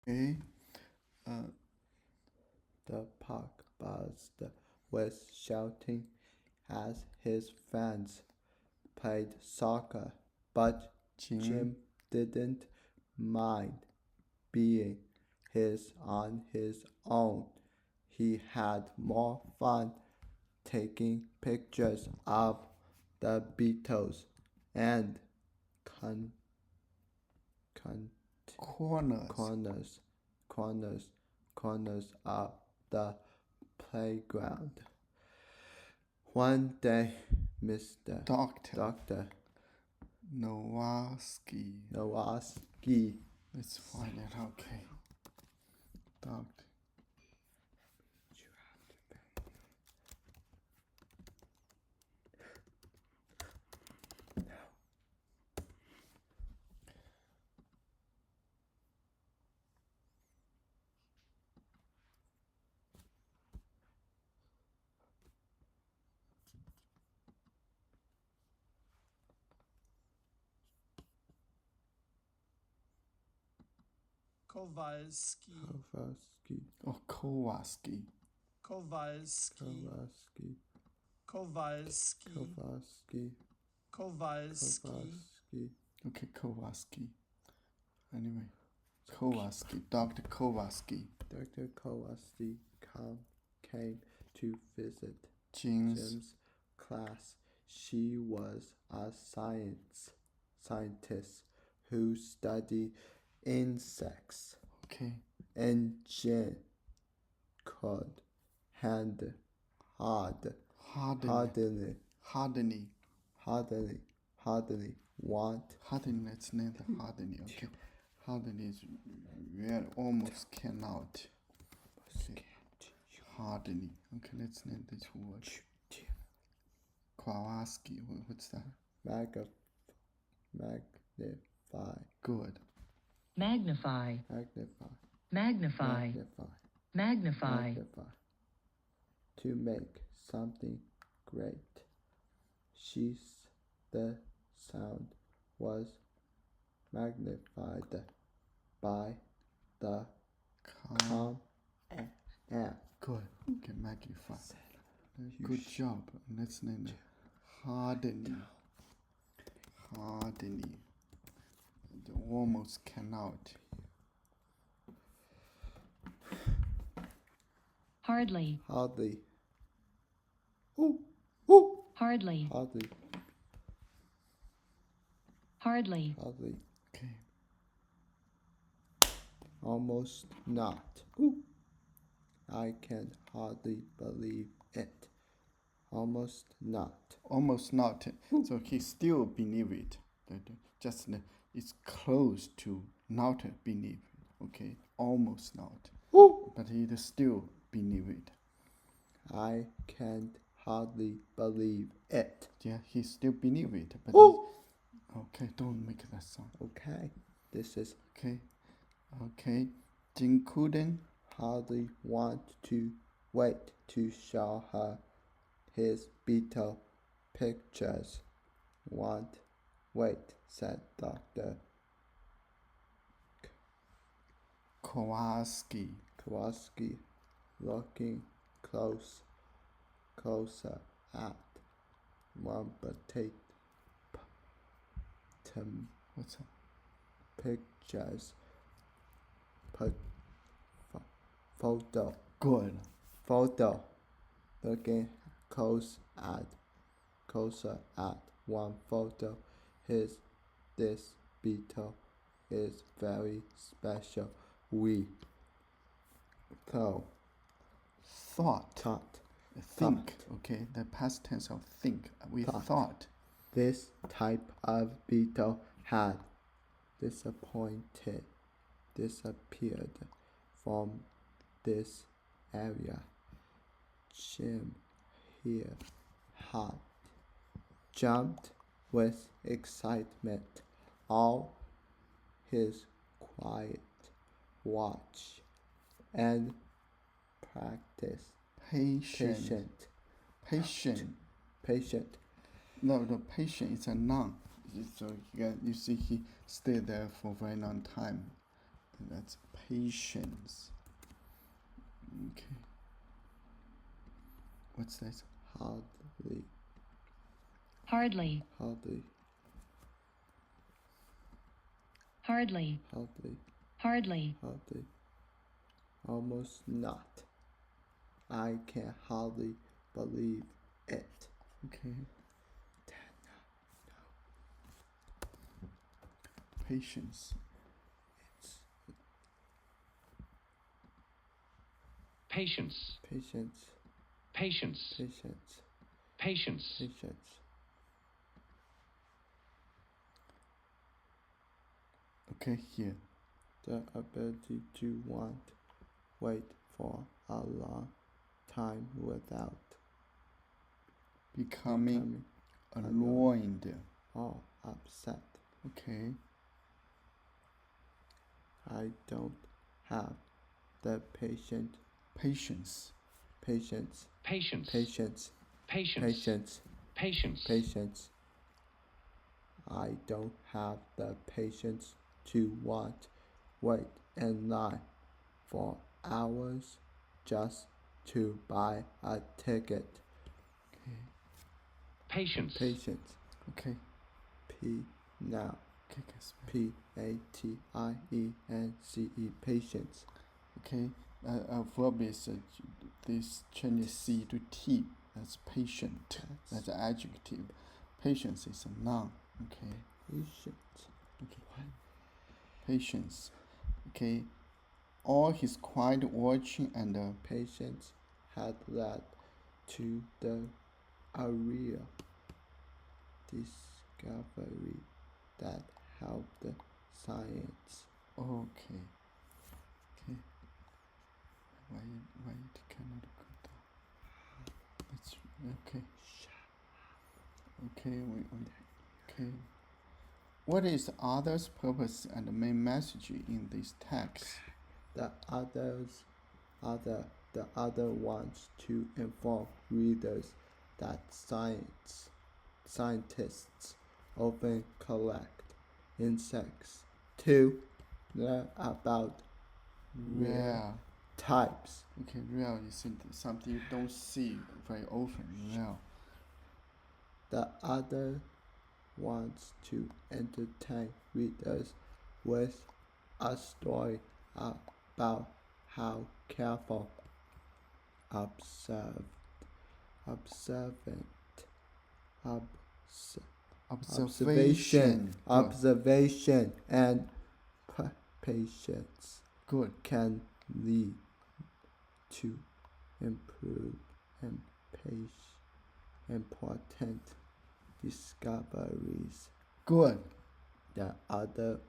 Okay. The park buzzed with shouting as his friends played soccer, but Jim didn't mind being on his own. He had more fun taking pictures of the beetles and con, con, Corners. corners of the playground. One day, Mr. Doctor Nowalski. Let's find it. Okay. Doctor. Kowalski. Oh, Kowalski. Kowalski. Kowalski. Kowalski. Okay, Kowalski. Anyway, Kowalski. Dr. Kowalski. Dr. Kowalski came to visit Jim's class. She was a scientist who studied insects. Okay. And Jim could hardly want. Hardly, let's name the hardly. Okay. Hardly is really almost cannot. Okay. Hardly. Okay, let's name this word. Kowalski. What's that? Magnify. Good. Magnify. To make something great. The sound was magnified by the calm air. Good. Okay, magnify. Good job. Let's name it hardening. Almost cannot. Hardly. Ooh. Hardly. Okay. Almost not. Ooh. I can hardly believe it. Almost not. So he still believe it. Just it's close to not believe. Okay, almost not. Ooh. But he still believe it. I can't hardly believe it. Yeah, he still believe it. But okay, don't make that sound. Okay, this is okay. Jim couldn't hardly want to wait to show her his beetle pictures. Wait, said Dr. Kowalski, looking closer at one what's up? Pictures. Photo. Good. Photo. Looking closer at one photo. This beetle is very special. We thought. Think. Okay, the past tense of think. We thought this type of beetle had disappeared from this area. Jim here had jumped with excitement. All his quiet watch and practice. Patient. No, patient is a noun. So you see, he stayed there for a very long time. That's Patience. Okay. What's this? hardly, Hardly. hardly, Hardly. hardly, Hardly. hardly, almost not. I can hardly believe it. Okay. Patience. Patience. Patience, Patience. patience, Patience. patience. Okay, here. The ability to wait for a long time without Becoming becoming annoyed. or upset. Okay. I don't have the patience, Patience. patience, Patience. patience, Patience. patience, Patience. patience. I don't have the patience to wait in line for hours just to buy a ticket. Okay. Patience. Patience. Okay. P now. Okay, guys. Patience. Patience. Okay. Verb is this changes C to T. That's patient. That's an adjective. Patience is a noun. Okay. Patience. Okay. Patience. Okay. All his quiet watching and Patience had led to the area discovery that helped science. okay. Okay. Why it cannot go down? That's okay. Okay. Okay. What is the other's purpose and the main message in this text? The other wants to inform readers that scientists often collect insects to learn about Rare. types. Okay, rare is something you don't see very often. Rare. The other wants to entertain readers with a story about how careful, observant, Observation. observation, and patience Good. can lead to improve and important discoveries. Good. The other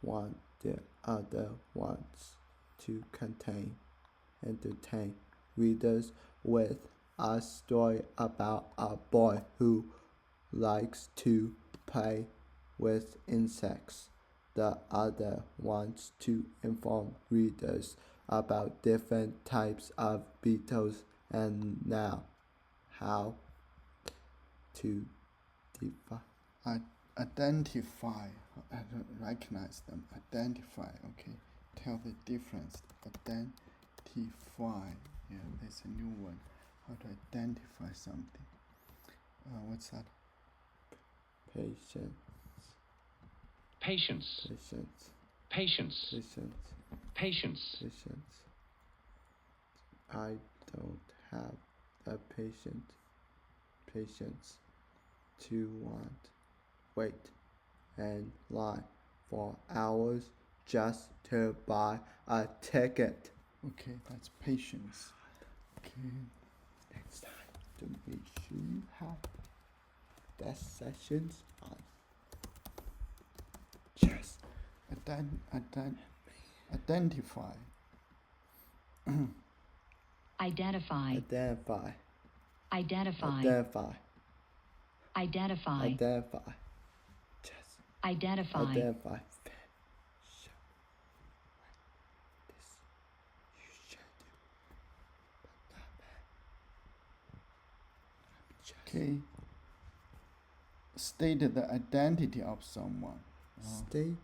wants to entertain readers with a story about a boy who likes to play with insects. The other wants to inform readers about different types of beetles and now how to Identify. Recognize them. Identify. Okay. Tell the difference. Identify. Yeah, there's a new one. How to identify something. What's that? patience, Patience. patience, Patience. patience, Patience. patience. I don't have the patience to wait in line for hours just to buy a ticket. Okay, that's patience. Okay. Next time, to make sure you have test sessions on just Identify. Identify. identify, Identify. identify, Identify. identify, just Identify. identify. Show this you should do, but not bad. Just Okay. State the identity of someone. state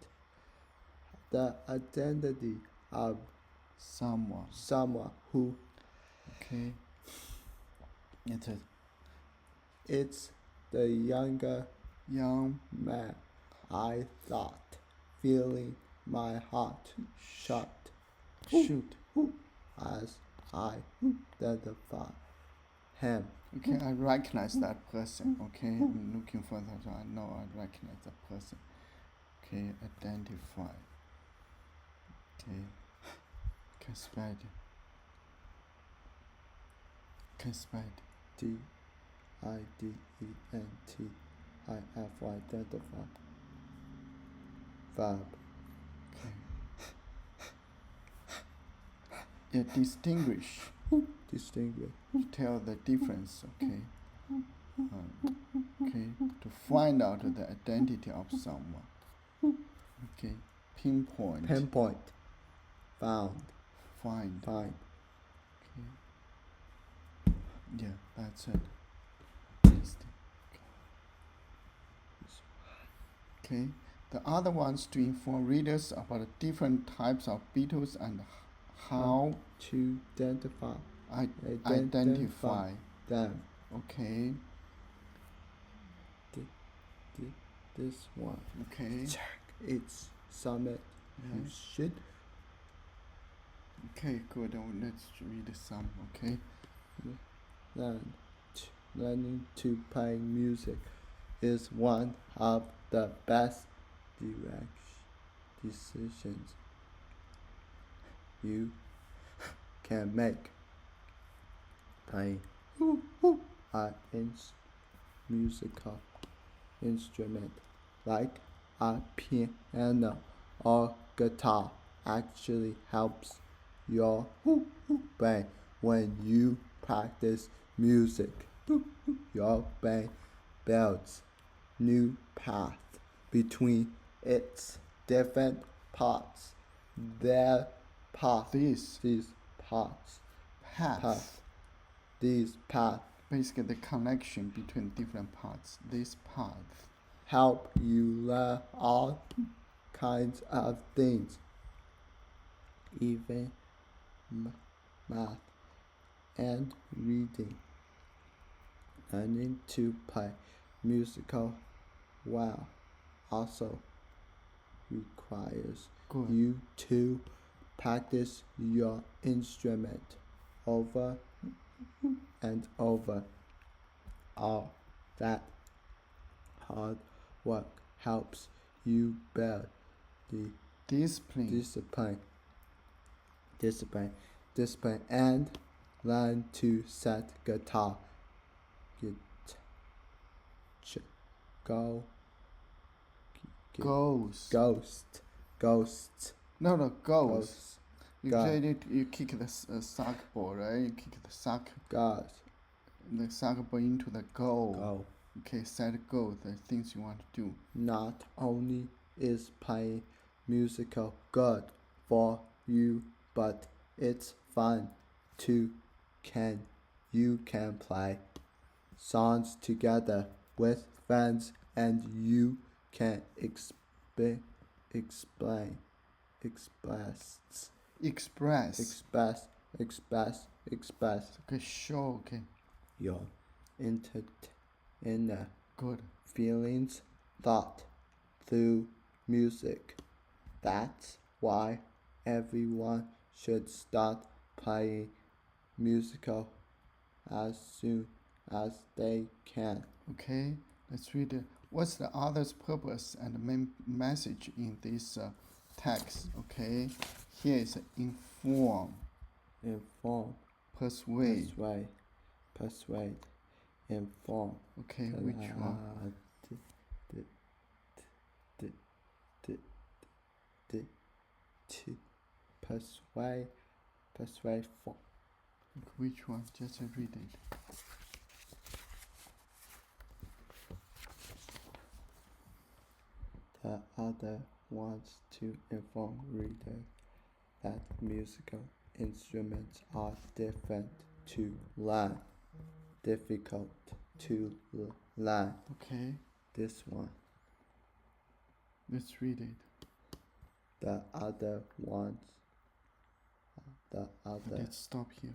the identity of someone. who Okay. It is it's the younger young man I thought, feeling my heart shut shoot. as I identify him. Okay, I recognize that person. Okay, I'm looking for that. I know I recognize that person. Okay, identify. Okay, can spell it. Can spell it. Identify. Identify. Verb. Okay. Yeah, distinguish. Distinguish. Tell the difference. Okay. Okay, to find out the identity of someone. Okay, pinpoint. Pinpoint. Found. Find. Find. Okay. Yeah, that's it. Okay. The other ones to inform readers about the different types of beetles and how to identify identify them. Okay. This one. Okay. Check its summit. You Yes. should. Okay, good. Let's read some. Okay. Learning to play music is one of the best decisions you can make. Playing a musical instrument like a piano or guitar actually helps your brain. When you practice music, your brain builds new paths between its different parts. Their paths. These paths. These paths Basically, the connection between different parts. These paths help you learn all kinds of things, even math and reading. Learning to play musical well also requires Good. you to practice your instrument over and over. All that hard work helps you build the discipline and learn to set guitar. Ghosts. No, Ghosts. You played it. You kick the soccer ball, right? You kick the soccer ball into the goal. Okay, set goal. The things you want to do. Not only is playing musical good for you, but it's fun too. You can play songs together with friends, and you can express Okay, sure. Okay. your inner Good. feelings, thought through music. That's why everyone should start playing musical as soon as they can. Okay, let's read it. What's the author's purpose and the main message in this text? Okay, here is inform, persuade. Inform. Okay, which one? Persuade. Which one? Just read it. The other wants to inform readers that musical instruments are difficult to learn. Okay. This one. Let's read it. the other ones. The other. Let's stop here.